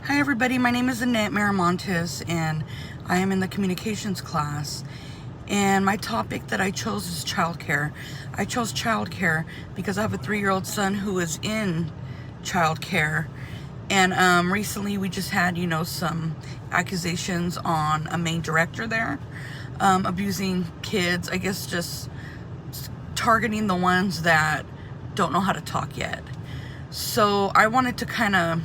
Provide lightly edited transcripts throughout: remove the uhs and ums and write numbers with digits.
Hi everybody, my name is Annette Miramontes and I am in the communications class, and my topic that I chose is childcare. I chose childcare because I have a 3-year-old son who is in childcare, and recently we just had some accusations on a main director there, abusing kids, I guess just targeting the ones that don't know how to talk yet. So I wanted to kind of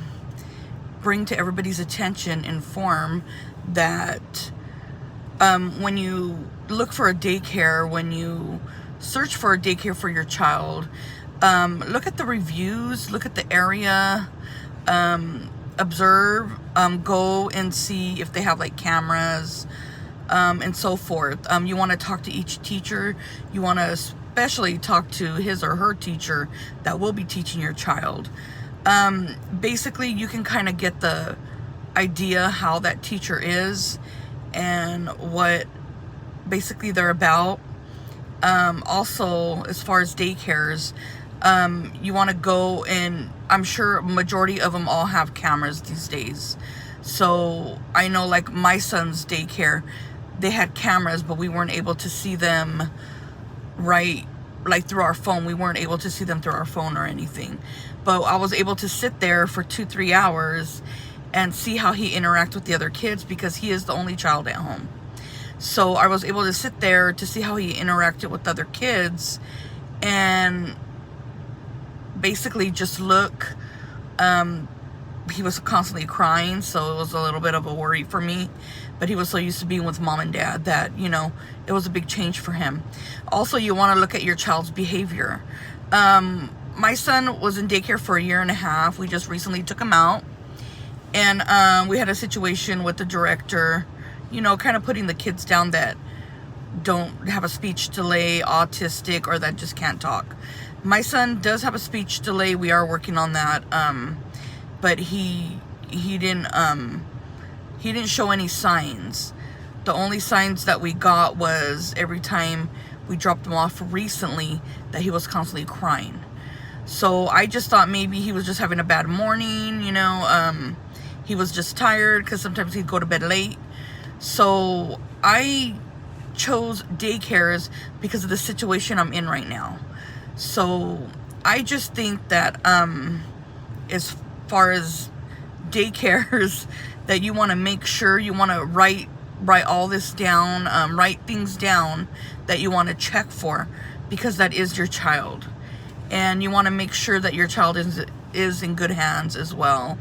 bring to everybody's attention, inform that when you look for a daycare, when you search for a daycare for your child, look at the reviews, look at the area, observe, go and see if they have like cameras, and so forth. You want to talk to each teacher. You want to especially talk to his or her teacher that will be teaching your child. Basically you can kind of get the idea how that teacher is and what basically they're about. Also, as far as daycares, you want to go, and I'm sure a majority of them all have cameras these days. So I know like my son's daycare, they had cameras, but we weren't able to see them right like through our phone. We weren't able to see them through our phone or anything, but I was able to sit there for 2-3 hours and see how he interacts with the other kids, because he is the only child at home. So I was able to sit there to see how he interacted with other kids and basically just look. He was constantly crying, so it was a little bit of a worry for me, but he was so used to being with mom and dad that it was a big change for him. Also, you want to look at your child's behavior. My son was in daycare for 1.5 years. We just recently took him out, and we had a situation with the director, kind of putting the kids down that don't have a speech delay, autistic, or that just can't talk. My son does have a speech delay. We are working on that, but he didn't show any signs. The only signs that we got was every time we dropped him off recently that he was constantly crying. So I just thought maybe he was just having a bad morning, he was just tired, because sometimes he'd go to bed late. So I chose daycares because of the situation I'm in right now. So I just think that as far as daycares, that you want to make sure you want to write all this down, write things down that you want to check for, because that is your child, and you want to make sure that your child is in good hands as well.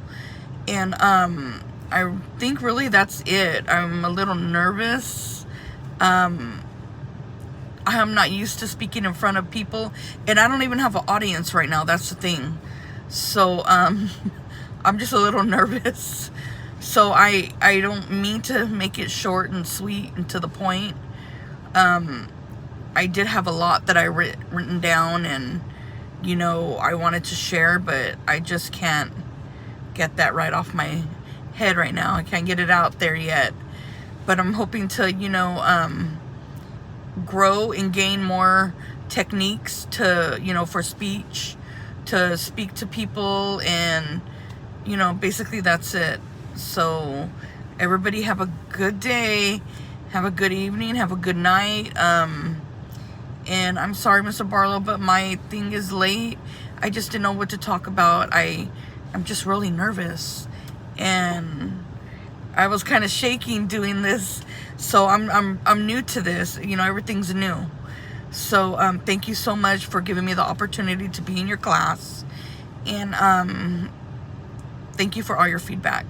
And I think really that's it. I'm a little nervous. I'm not used to speaking in front of people, and I don't even have an audience right now. That's the thing. So I'm just a little nervous. So I don't mean to make it short and sweet and to the point. I did have a lot that I written down, and I wanted to share, but I just can't get that right off my head right now. I can't get it out there yet, but I'm hoping to grow and gain more techniques to for speech, to speak to people, and basically that's it. So everybody have a good day, have a good evening, have a good night. And I'm sorry, Mr. Barlow, but my thing is late. I just didn't know what to talk about. I'm just really nervous, and I was kind of shaking doing this. So I'm new to this. Everything's new. So thank you so much for giving me the opportunity to be in your class, and thank you for all your feedback.